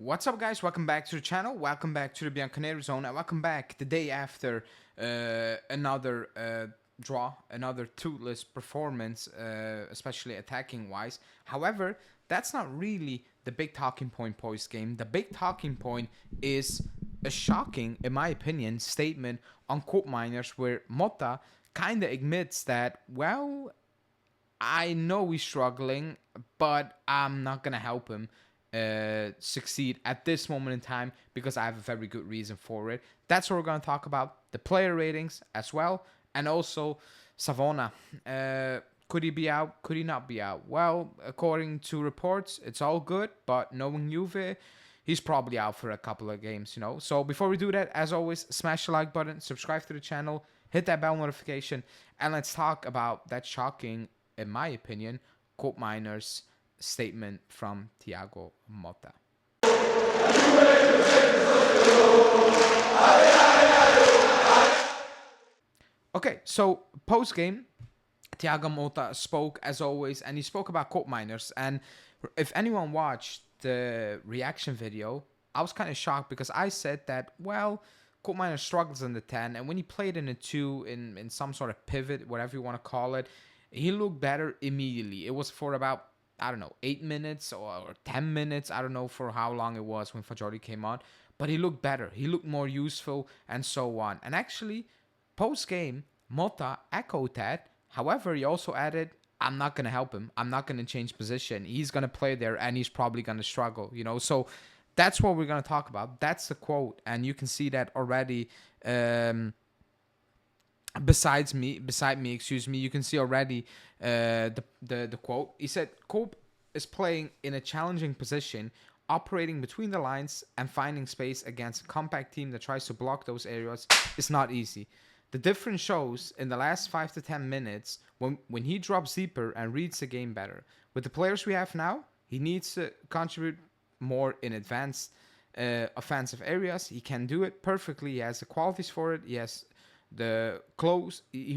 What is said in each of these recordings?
What's up, guys? Welcome back to the channel. Welcome back to the Bianconeri zone, and welcome back the day after another draw, another toothless performance, especially attacking wise. However, that's not really the big talking point post game. The big talking point is a shocking, in my opinion, statement on Koopmeiners where Motta kind of admits that, well, I know he's struggling, but I'm not gonna help him succeed at this moment in time because I have a very good reason for it. That's what we're gonna talk about. The player ratings as well, and also Savona. Could he be out? Could he not be out? Well, according to reports, it's all good, but knowing Juve, he's probably out for a couple of games. So before we do that, as always, smash the like button, subscribe to the channel, hit that bell notification, and let's talk about that shocking, in my opinion, Koopmeiners statement from Thiago Motta. Okay, so post-game, Thiago Motta spoke as always, and he spoke about Koopmeiners. And if anyone watched the reaction video, I was kind of shocked because I said that, well, Koopmeiners struggles in the 10, and when he played in the 2 in some sort of pivot, whatever you want to call it, he looked better immediately. It was for about, I don't know, 8 minutes or 10 minutes. I don't know for how long it was when Fajoli came on, but he looked better. He looked more useful and so on. And actually, post-game, Motta echoed that. However, he also added, I'm not going to help him. I'm not going to change position. He's going to play there and he's probably going to struggle. So that's what we're going to talk about. That's the quote. And you can see that already. Beside me, you can see already the quote. He said, Koop is playing in a challenging position, operating between the lines and finding space against a compact team that tries to block those areas is not easy. The difference shows in the last 5 to 10 minutes when he drops deeper and reads the game better. With the players we have now, he needs to contribute more in advanced offensive areas. He can do it perfectly. He has the qualities for it. He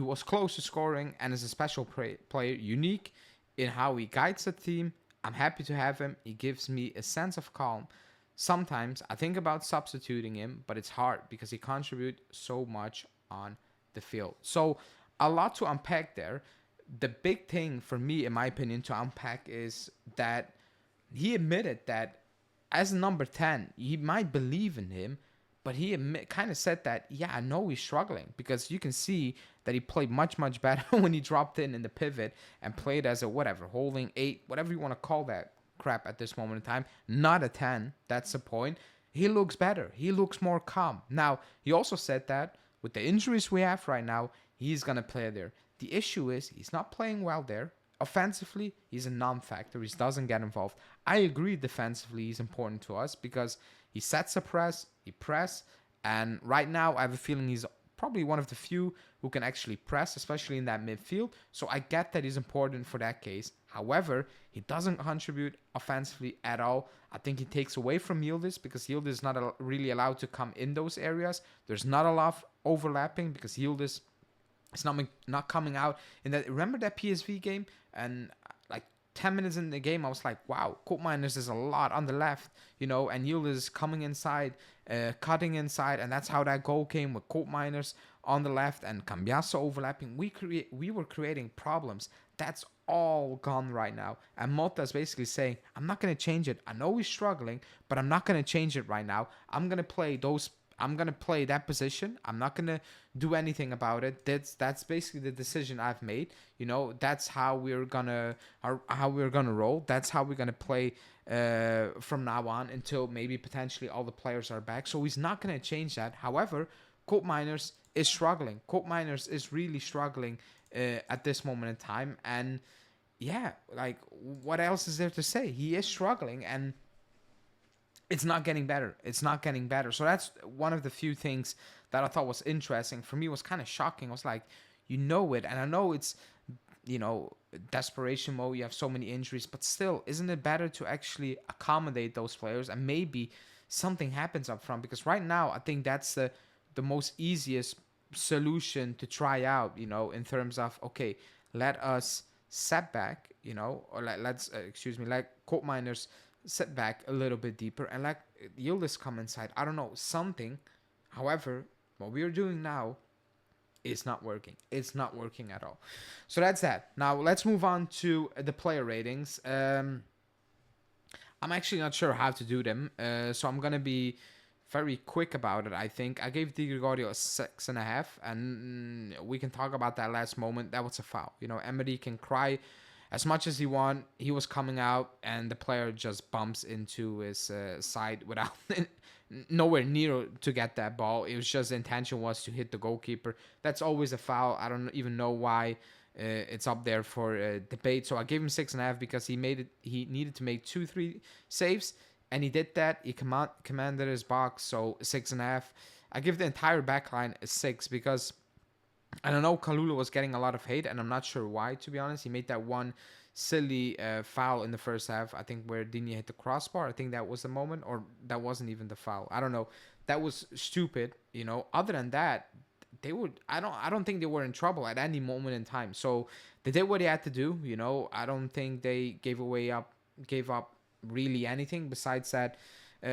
was close to scoring and is a special player, unique in how he guides the team. I'm happy to have him. He gives me a sense of calm. Sometimes I think about substituting him, but it's hard because he contributes so much on the field. So a lot to unpack there. The big thing for me, in my opinion, to unpack is that he admitted that as a number 10, he might believe in him, but he kind of said that, yeah, I know he's struggling because you can see that he played much, much better when he dropped in the pivot and played as a whatever, holding 8, whatever you want to call that crap at this moment in time. Not a 10. That's the point. He looks better. He looks more calm. Now, he also said that with the injuries we have right now, he's going to play there. The issue is he's not playing well there. Offensively, he's a non-factor. He doesn't get involved. I agree defensively he's important to us because he sets a press, he press, and right now I have a feeling he's probably one of the few who can actually press, especially in that midfield. So I get that he's important for that case. However, he doesn't contribute offensively at all. I think he takes away from Yildiz because Yildiz is not really allowed to come in those areas. There's not a lot of overlapping because Yildiz is not coming out in that. Remember that PSV game? And like 10 minutes in the game, I was like, wow, Koopmeiners is a lot on the left, and Yildiz is coming inside, cutting inside, and that's how that goal came with Koopmeiners on the left and Cambiasso overlapping. We were creating problems. That's all gone right now. And Motta is basically saying, I'm not going to change it. I know he's struggling, but I'm not going to change it right now. I'm going to play that position. I'm not gonna do anything about it. That's basically the decision I've made. That's how we're gonna roll. That's how we're gonna play from now on until maybe potentially all the players are back. So he's not gonna change that. However, Koopmeiners is struggling. Koopmeiners is really struggling at this moment in time. And yeah, like what else is there to say? He is struggling and it's not getting better. So that's one of the few things that I thought was interesting. For me, it was kind of shocking. I was like, it. And I know it's, desperation mode. You have so many injuries. But still, isn't it better to actually accommodate those players? And maybe something happens up front. Because right now, I think that's the most easiest solution to try out, in terms of, okay, let us set back, or let Koopmeiners sit back a little bit deeper and let Yildiz come inside. I don't know, something. However, what we are doing now is not working. It's not working at all. So that's that. Now let's move on to the player ratings. I'm actually not sure how to do them, so I'm gonna be very quick about it. I think I gave Di Gregorio a 6.5, and we can talk about that last moment. That was a foul. You know, Emery can cry as much as he want. He was coming out, and the player just bumps into his side without nowhere near to get that ball. It was just the intention was to hit the goalkeeper. That's always a foul. I don't even know why it's up there for debate. So I gave him 6.5 because he made it. He needed to make 2-3 saves, and he did that. He commanded his box. So 6.5. I give the entire backline a 6 because I don't know. Kalulu was getting a lot of hate, and I'm not sure why. To be honest, he made that one silly foul in the first half. I think where Digne hit the crossbar. I think that was the moment, or that wasn't even the foul. I don't know. That was stupid. You know. Other than that, they would. I don't think they were in trouble at any moment in time. So they did what they had to do. You know. I don't think they gave up really anything besides that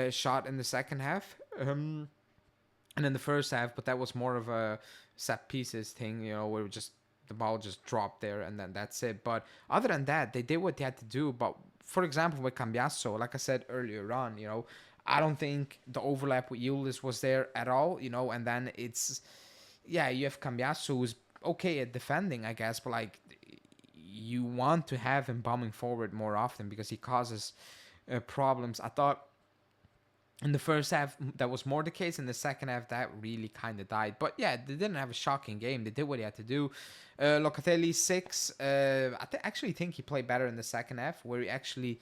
shot in the second half. And in the first half, but that was more of a set pieces thing, you know, where just the ball just dropped there and then that's it. But other than that, they did what they had to do. But for example, with Cambiasso, like I said earlier on, you know, I don't think the overlap with Yildiz was there at all, you know, and then it's, yeah, you have Cambiasso who's okay at defending, I guess, but like you want to have him bombing forward more often because he causes problems. I thought in the first half, that was more the case. In the second half, that really kind of died. But yeah, they didn't have a shocking game. They did what they had to do. Locatelli, 6. Actually think he played better in the second half, where he actually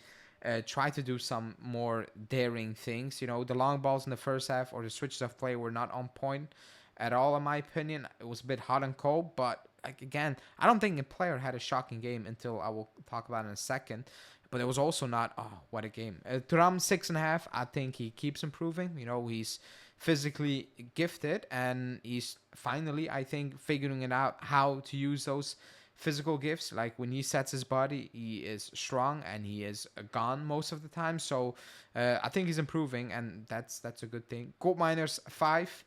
tried to do some more daring things. You know, the long balls in the first half or the switches of play were not on point at all, in my opinion. It was a bit hot and cold, but like, again, I don't think a player had a shocking game until I will talk about in a second. But it was also not, oh, what a game. Thuram, 6.5. I think he keeps improving. You know, he's physically gifted, and he's finally, I think, figuring it out how to use those physical gifts. Like when he sets his body, he is strong and he is gone most of the time. So I think he's improving, and that's a good thing. Koopmeiners, 5.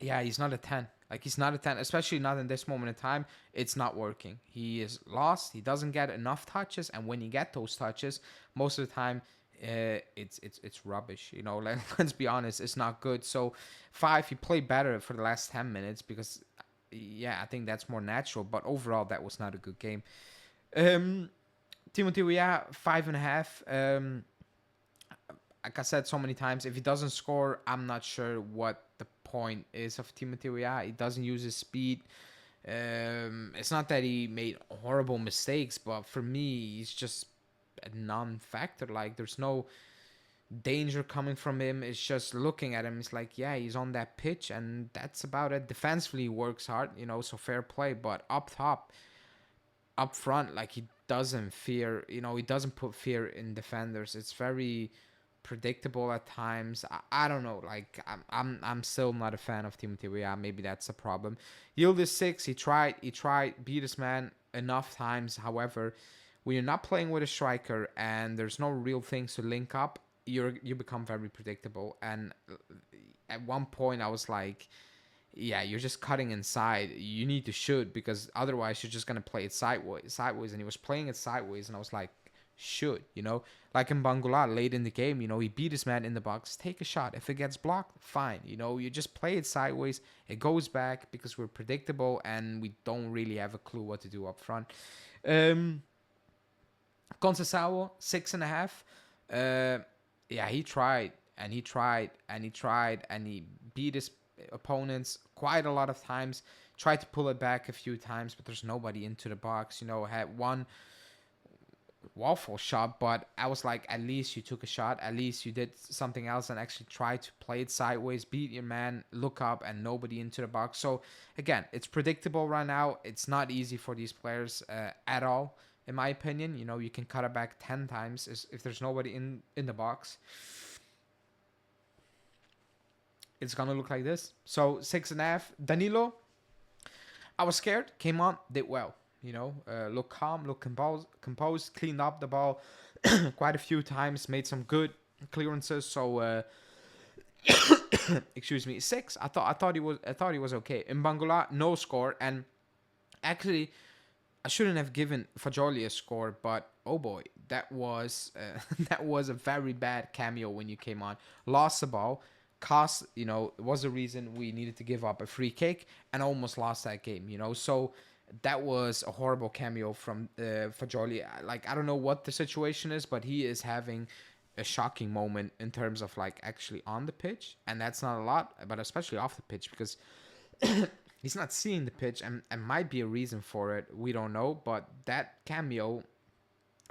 Yeah, he's not a 10. Like, he's not a 10, especially not in this moment in time. It's not working. He is lost. He doesn't get enough touches, and when he get those touches, most of the time, it's rubbish. You know, let's be honest, it's not good. So 5, he played better for the last 10 minutes because, yeah, I think that's more natural. But overall, that was not a good game. Timothy Weah, 5.5. Like I said so many times, if he doesn't score, I'm not sure what the point is of Timothy Weah. He doesn't use his speed. It's not that he made horrible mistakes, but for me, he's just a non-factor. Like, there's no danger coming from him. It's just looking at him. It's like, yeah, he's on that pitch, and that's about it. Defensively, he works hard, you know, so fair play. But up top, up front, like, he doesn't fear, you know, he doesn't put fear in defenders. It's very predictable at times. I don't know. Like, I'm still not a fan of Timothy Weah. Maybe that's a problem. Yildiz, 6. He tried beat his man enough times. However, when you're not playing with a striker and there's no real things to link up, you become very predictable. And at one point, I was like, yeah, you're just cutting inside. You need to shoot because otherwise you're just gonna play it sideways. And he was playing it sideways, and I was like, should, you know, like in Bangula late in the game, you know, he beat his man in the box, take a shot. If it gets blocked, fine, you know, you just play it sideways, it goes back because we're predictable and we don't really have a clue what to do up front. Conceição, 6.5. Yeah, he tried and he tried and he tried and he beat his opponents quite a lot of times, tried to pull it back a few times, but there's nobody into the box. You know, had one waffle shot, but I was like, at least you took a shot, at least you did something else and actually tried to play it sideways, beat your man, look up, and nobody into the box. So again, it's predictable right now. It's not easy for these players at all, in my opinion. You know, you can cut it back 10 times if there's nobody in the box. It's gonna look like this. So 6.5. Danilo, I was scared, came on, did well. You know, look calm, look composed, cleaned up the ball. quite a few times, made some good clearances. So excuse me, 6. I thought he was okay. In Bangula, no score, and actually I shouldn't have given Fajoli a score, but oh boy, that was that was a very bad cameo when you came on. Lost the ball, cost, it was the reason we needed to give up a free kick and almost lost that game. So that was a horrible cameo from Fajoli. Like, I don't know what the situation is, but he is having a shocking moment in terms of like actually on the pitch, and that's not a lot, but especially off the pitch because he's not seeing the pitch, and might be a reason for it. We don't know, but that cameo,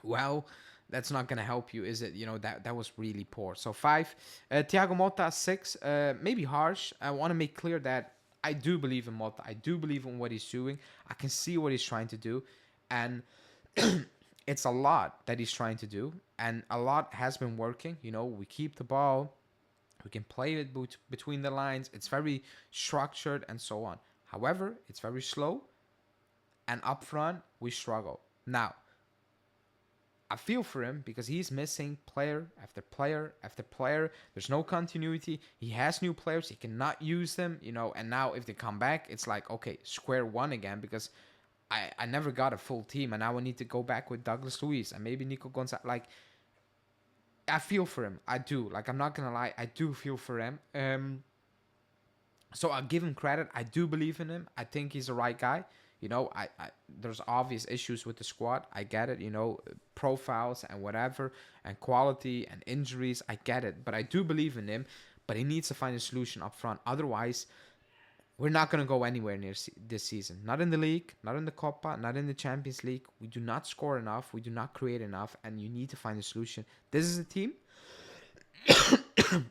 well, that's not gonna help you, is it? That was really poor. So 5. Thiago Motta 6. Maybe harsh. I want to make clear that I do believe in Motta. I do believe in what he's doing. I can see what he's trying to do, and it's a lot that he's trying to do, and a lot has been working. We keep the ball. We can play it between the lines. It's very structured and so on. However, it's very slow, and up front, we struggle. Now, I feel for him because he's missing player after player after player. There's no continuity. He has new players. He cannot use them, and now if they come back, it's like, okay, square one again because I never got a full team, and now I need to go back with Douglas Luiz and maybe Nico Gonzalez. Like, I feel for him. I do. Like, I'm not going to lie. I do feel for him. So I'll give him credit. I do believe in him. I think he's the right guy. I there's obvious issues with the squad. I get it. Profiles and whatever, and quality and injuries. I get it. But I do believe in him. But he needs to find a solution up front. Otherwise, we're not going to go anywhere near this season. Not in the league, not in the Copa, not in the Champions League. We do not score enough. We do not create enough. And you need to find a solution. This is a team.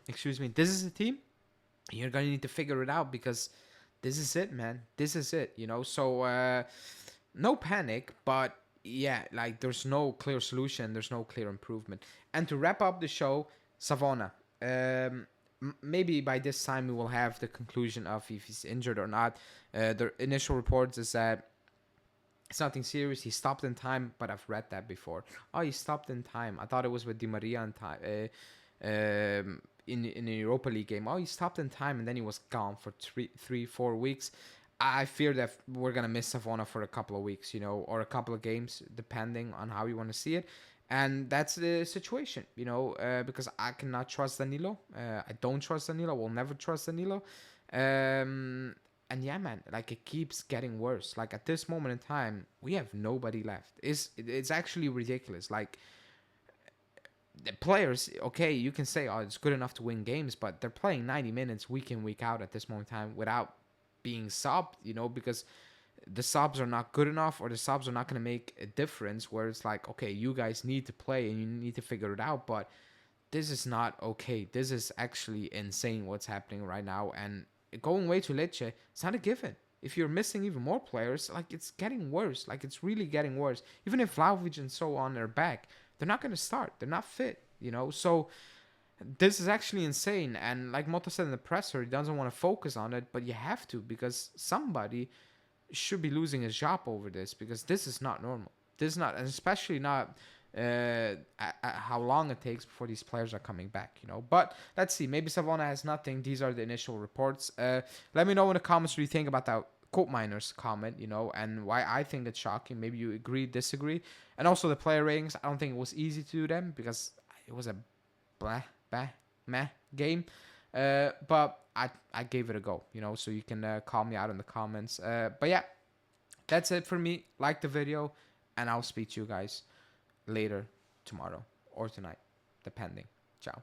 Excuse me. This is a team. You're going to need to figure it out because this is it, man. This is it, So no panic, but yeah, like there's no clear solution. There's no clear improvement. And to wrap up the show, Savona. Maybe by this time we will have the conclusion of if he's injured or not. The initial reports is that it's nothing serious. He stopped in time, but I've read that before. Oh, he stopped in time. I thought it was with Di Maria in time. In a Europa League game. Oh, he stopped in time and then he was gone for 4 weeks. I fear that we're going to miss Savona for a couple of weeks, or a couple of games, depending on how you want to see it. And that's the situation, because I cannot trust Danilo. I don't trust Danilo. Will never trust Danilo. And yeah, man, like it keeps getting worse. Like at this moment in time, we have nobody left. It's actually ridiculous. Like, the players, okay, you can say, oh, it's good enough to win games, but they're playing 90 minutes week in, week out at this moment in time without being subbed, because the subs are not good enough, or the subs are not going to make a difference where it's like, okay, you guys need to play and you need to figure it out, but this is not okay. This is actually insane what's happening right now, and going away to Lecce, it's not a given. If you're missing even more players, like it's getting worse. Like it's really getting worse. Even if Vlahovic and so on are back, they're not going to start. They're not fit, So this is actually insane. And like Motta said in the presser, he doesn't want to focus on it, but you have to because somebody should be losing his job over this because this is not normal. This is not, and especially not how long it takes before these players are coming back, But let's see. Maybe Savona has nothing. These are the initial reports. Let me know in the comments what you think about that Koopmeiners comment, and why I think it's shocking. Maybe you agree, disagree. And also the player ratings. I don't think it was easy to do them because it was a meh game. But I gave it a go, so you can call me out in the comments. But yeah, that's it for me. Like the video, and I'll speak to you guys later tomorrow or tonight, depending. Ciao.